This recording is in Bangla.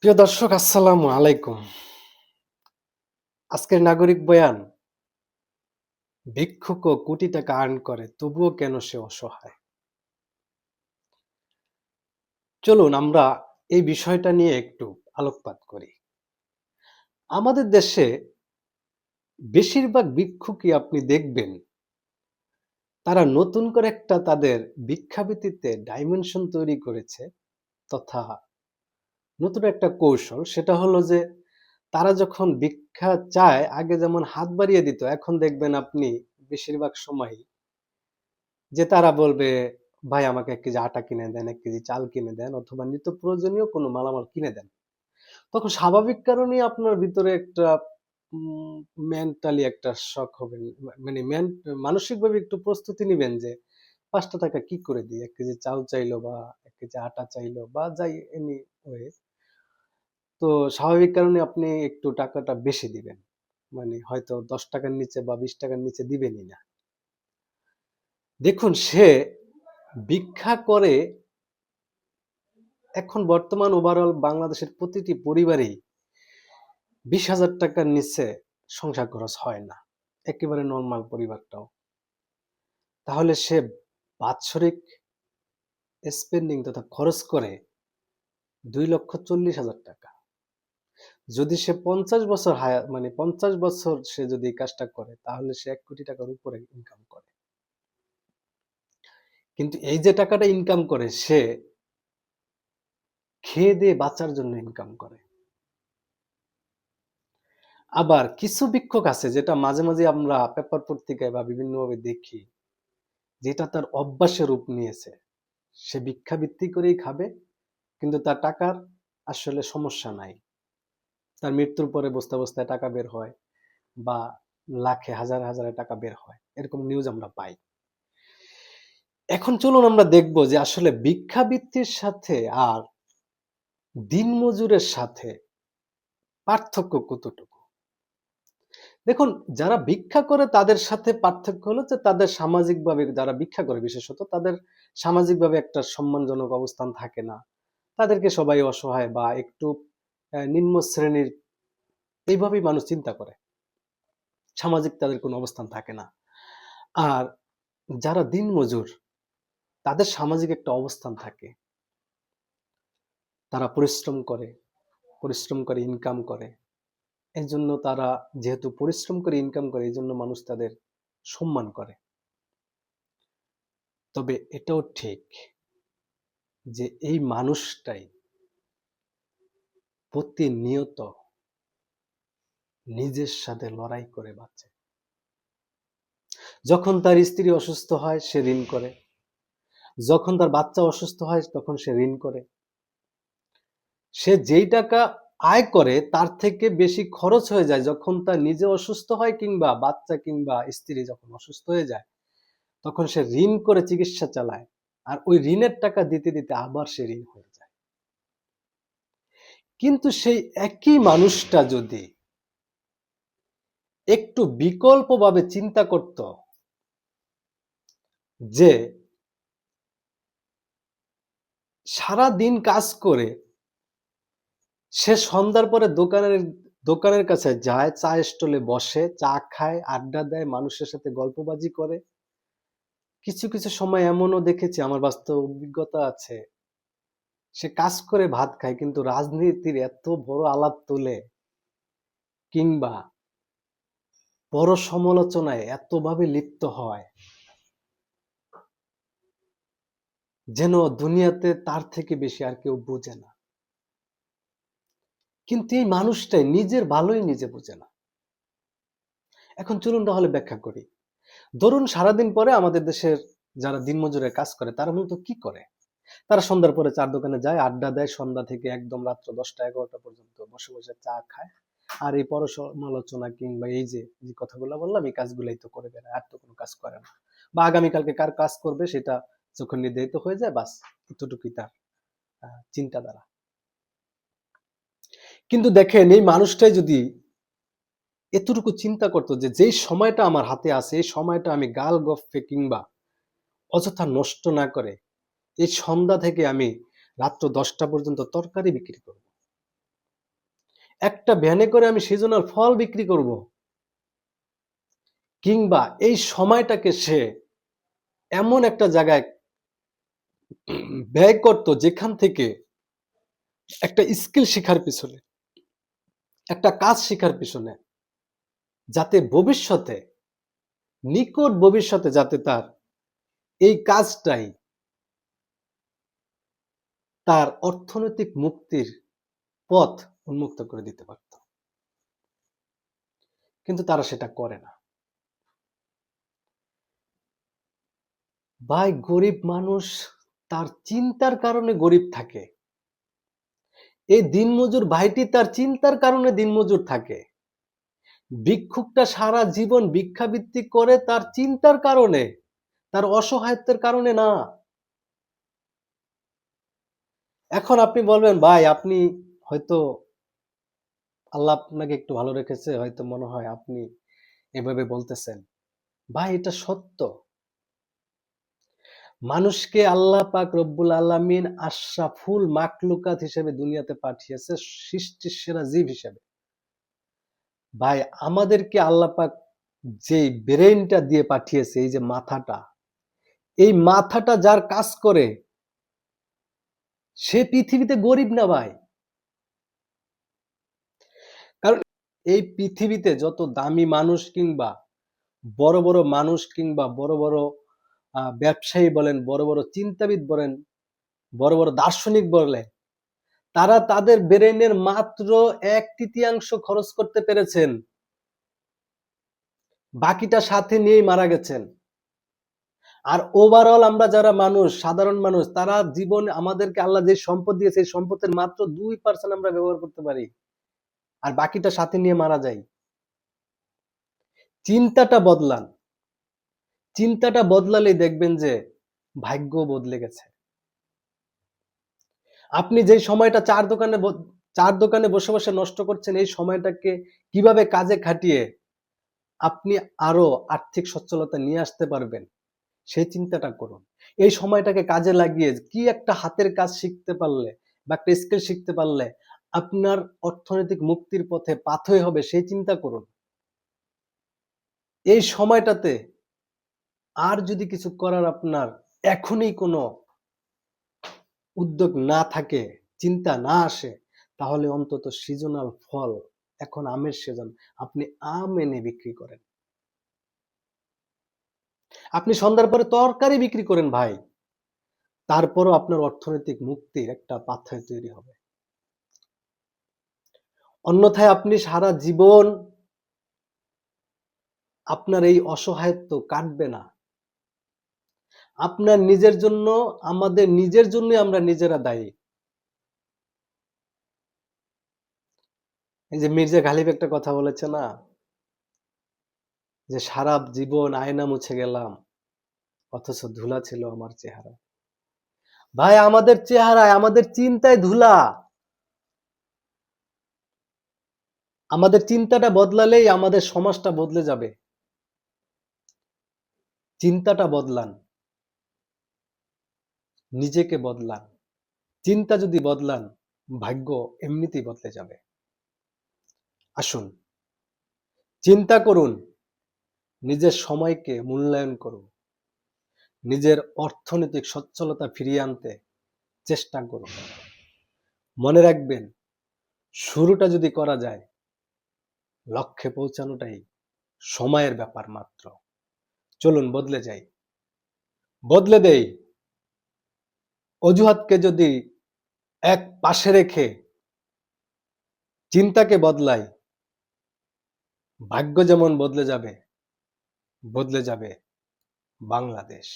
প্রিয় দর্শক, আসসালামু আলাইকুম। আজকের নাগরিক বয়ান: ভিক্ষুকও কোটি টাকা আর্ন করে, তবুও কেন সে অসহায়? চলুন আমরা এই বিষয়টা নিয়ে একটু আলোকপাত করি। আমাদের দেশে বেশিরভাগ ভিক্ষুকই আপনি দেখবেন, তারা নতুন করে একটা তাদের ভিক্ষাবৃত্তিতে ডাইমেনশন তৈরি করেছে, তথা নতুন একটা কৌশল। সেটা হলো যে তারা যখন ভিক্ষা চায়, আগে যেমন হাত বাড়িয়ে দিত, এখন দেখবেন আপনি বেশিরভাগ সময়ই যে তারা বলবে, "ভাই আমাকে ১ কেজি আটা কিনে দেন, ১ কেজি চাল কিনে দেন অথবা নিত্য প্রয়োজনীয় কোনো মালামাল কিনে দেন।" তখন স্বাভাবিক কারণেই আপনার ভিতরে একটা উম মেন্টালি একটা শক হবেন। মানে মানসিকভাবে একটু প্রস্তুতি নিবেন যে ৳৫ কি করে দিই? ১ কেজি চাল চাইলো বা ১ কেজি আটা চাইলো বা যাই এনিওয়ে। তো স্বাভাবিক কারণে আপনি একটু টাকাটা বেশি দিবেন। মানে হয়তো ৳১০ র নিচে বা ৳২০ র নিচে দিবেনই না। দেখুন, সে ভিক্ষা করে। এখন বর্তমান ওভারঅল বাংলাদেশের প্রতিটি পরিবারেই ৳২০,০০০ র নিচে সংসার খরচ হয় না। একেবারে নরমাল পরিবারটাও। তাহলে সে বাৎসরিক স্পেন্ডিং তথা খরচ করে ৳২,৪০,০০০। যদি সে ৫০ বছর মানে ৫০ বছর সে যদি এই কাজটা করে, তাহলে সে ৳১,০০,০০,০০০ র উপরে ইনকাম করে। কিন্তু এই যে টাকাটা ইনকাম করে, সে খেয়ে-দেয়ে বাঁচার জন্য ইনকাম করে। আবার কিছু ভিক্ষুক আছে যেটা মাঝে, মাঝে আমরা পেপার পত্রিকায় বা বিভিন্নভাবে দেখি, যেটা তার অভ্যাসে রূপ নিয়েছে। সে ভিক্ষাবৃত্তি করেই খাবে, কিন্তু তার টাকার আসলে সমস্যা নাই। তার মৃত্যুর পরে বস্তায়, বস্তায় টাকা বের হয় বা লাখে, হাজারে, হাজারে টাকা বের হয়। এরকম নিউজ আমরা পাই। এখন চলুন আমরা দেখব যে আসলে ভিক্ষাবৃত্তির সাথে আর দিনমজুরের সাথে পার্থক্য কতটুকু? দেখুন, যারা ভিক্ষা করে তাদের সাথে পার্থক্য হলো যে তাদের সামাজিকভাবে, যারা ভিক্ষা করে বিশেষত, তাদের সামাজিকভাবে একটা সম্মানজনক অবস্থান থাকে না। তাদেরকে সবাই অসহায় বা একটু নিম্ন শ্রেণীর, এইভাবেই মানুষ চিন্তা করে। সামাজিক তাদের কোনো অবস্থান থাকে না। আর যারা দিনমজুর, তাদের সামাজিক একটা অবস্থান থাকে। তারা পরিশ্রম করে ইনকাম করে। এজন্য তারা, যেহেতু পরিশ্রম করে ইনকাম করে, এজন্য মানুষ তাদের সম্মান করে। তবে এটাও ঠিক যে এই মানুষটাই প্রতিনিয়ত নিজের সাথে লড়াই করে বাঁচে। যখন তার স্ত্রী অসুস্থ হয় সে ঋণ করে, যখন তার বাচ্চা অসুস্থ হয় তখন সে ঋণ করে। সে যেই টাকা আয় করে তার থেকে বেশি খরচ হয়ে যায় যখন তার নিজে অসুস্থ হয়, কিংবা বাচ্চা কিংবা স্ত্রী যখন অসুস্থ হয়ে যায়, তখন সে ঋণ করে চিকিৎসা চালায়। আর ওই ঋণের টাকা দিতে দিতে আবার সে ঋণ হয়ে যায়। কিন্তু সেই একই মানুষটা যদি একটু বিকল্পভাবে চিন্তা করত যে সারা দিন কাজ করে সে সন্ধ্যার পরে দোকানের কাছে যায়, চায়ের স্টলে বসে, চা খায়, আড্ডা দেয়, মানুষের সাথে গল্পবাজি করে। কিছু, কিছু সময় এমনও দেখেছি, আমার বাস্তব অভিজ্ঞতা আছে। সে কাজ করে ভাত খায় কিন্তু রাজনীতির এত বড় আলাপ তোলে, কিংবা বড় সমালোচনায় এতভাবে লিপ্ত হয়, যেন দুনিয়াতে তার থেকে বেশি আর কেউ বোঝে না। কিন্তু এই মানুষটাই নিজের ভালোই নিজে বোঝে না। এখন চলুন তাহলে ব্যাখ্যা করি। ধরুন সারাদিন পরে আমাদের দেশের যারা দিনমজুরের কাজ করে তারা মূলত কি করে? তারা সন্ধ্যার পরে চা'র দোকানে যায়, আড্ডা দেয়, সন্ধ্যা থেকে একদম রাত্র ১০টা-১১টা পর্যন্ত বসে, বসে চা খায়। আর এই পরসমালোচনা কিংবা এই যে, যে কথাগুলা বললাম, এই কাজগুলাই তো করে বেড়ায়, আর তো কোনো কাজ করে না। বা আগামীকালকে কার কাজ করবে সেটা যখন নির্ধারিত হয়ে যায়, বাস এতটুকুই তার চিন্তাধারা। কিন্তু দেখেন, এই মানুষটাই যদি এতটুকু চিন্তা করতো যে যেই সময়টা আমার হাতে আছে, এই সময়টা আমি গাল গপ্পে কিংবা অযথা নষ্ট না করে এই সন্ধ্যা থেকে আমি রাত্র ১০টা পর্যন্ত তরকারি বিক্রি করব। একটা ভ্যানে করে আমি সিজনাল ফল বিক্রি করব, কিংবা এই সময়টাকে সে এমন একটা জায়গায় ব্যয় করত যেখান থেকে একটা স্কিল শেখার পিছনে, একটা কাজ শেখার পিছনে, যাতে ভবিষ্যতে, নিকট ভবিষ্যতে যাতে তার এই কাজটাই তার অর্থনৈতিক মুক্তির পথ উন্মুক্ত করে দিতে পারত। কিন্তু তারা সেটা করে না। ভাই, গরিব মানুষ তার চিন্তার কারণে গরিব থাকে। এই দিনমজুর ভাইটি তার চিন্তার কারণে দিনমজুর থাকে। ভিক্ষুকটা সারা জীবন ভিক্ষাবৃত্তি করে তার চিন্তার কারণে, তার অসহায়ত্বের কারণে না। এখন আপনি বলবেন, ভাই আপনি হয়তো, আল্লাহ আপনাকে একটু ভালো রেখেছে, হয়তো মনে হয় আপনি এভাবে বলতেছেন। ভাই, এটা সত্য। মানুষকে আল্লাহ পাক রব্বুল আলামিন আশরাফুল মাখলুকাত হিসেবে দুনিয়াতে পাঠিয়েছে, সৃষ্টির সেরা জীব হিসেবে। ভাই, আমাদেরকে আল্লাহ পাক যে ব্রেইনটা দিয়ে পাঠিয়েছে, এই যে মাথাটা, এই মাথাটা যার কাজ করে সে পৃথিবীতে গরিব না ভাই। কারণ এই পৃথিবীতে যত দামি মানুষ কিংবা বড় বড় মানুষ কিংবা বড় বড় ব্যবসায়ী বলেন, বড় বড় চিন্তাবিদ বলেন, বড় বড় দার্শনিক বলেন, তারা তাদের ব্রেইনের মাত্র 1/3 খরচ করতে পেরেছেন, বাকিটা সাথে নিয়েই মারা গেছেন। আর ওভারঅল আমরা যারা মানুষ, সাধারণ মানুষ, তারা জীবন, আমাদেরকে আল্লাহ যে সম্পদ দিয়েছে এই সম্পদের মাত্র 2% আমরা ব্যবহার করতে পারি, আর বাকিটা সাথে নিয়ে মারা যাই। চিন্তাটা বদলান, চিন্তাটা বদলালেই দেখবেন যে ভাগ্য বদলে গেছে। আপনি যে সময়টা চার দোকানে বসে বসে নষ্ট করছেন, এই সময়টাকে কিভাবে কাজে খাটিয়ে আপনি আরো আর্থিক সচ্ছলতা নিয়ে আসতে পারবেন, সেই চিন্তাটা করুন। এই সময়টাকে কাজে লাগিয়ে কি একটা হাতের কাজ শিখতে পারলে বা একটা স্কিল শিখতে পারলে আপনার অর্থনৈতিক মুক্তির পথে পাথেয় হবে, সেই চিন্তা করুন। এই সময়টাতে আর যদি কিছু করার আপনার এখনই কোনো উদ্যোগ না থাকে, চিন্তা না আসে, তাহলে অন্তত সিজনাল ফল, এখন আমের সিজন, আপনি আম এনে বিক্রি করেন। আপনি সন্ধ্যার পরে তরকারি বিক্রি করেন ভাই, তারপরও আপনার অর্থনৈতিক মুক্তির একটা পাথেয় তৈরি হবে। অন্যথায় আপনি সারা জীবন আপনার এই অসহায়ত্ব কাটবে না। আপনার নিজের জন্য, আমাদের নিজের জন্যই আমরা নিজেরা দায়ী। এই যে মির্জা গালিব একটা কথা বলেছে না, যে সারা জীবন আয়না মুছে গেলাম অথচ ধুলা ছিল আমার চেহারা। ভাই, আমাদের চেহারায়, আমাদের চিন্তায় ধুলা। আমাদের চিন্তাটা বদলালেই আমাদের সমাজটা বদলে যাবে। চিন্তাটা বদলান, নিজেকে বদলান। চিন্তা যদি বদলান, ভাগ্য এমনিতেই বদলে যাবে। আসুন, চিন্তা করুন, নিজের সময়কে মূল্যায়ন করুন, নিজের অর্থনৈতিক সচ্ছলতা ফিরিয়ে আনতে চেষ্টা করুন। মনে রাখবেন, শুরুটা যদি করা যায়, লক্ষ্যে পৌঁছানোটাই সময়ের ব্যাপার মাত্র। চলুন বদলে যাই, বদলে দেই। অজুহাতকে যদি এক পাশে রেখে চিন্তাকে বদলাই, ভাগ্য যেমন বদলে যাবে, বদলে যাবে বাংলাদেশ।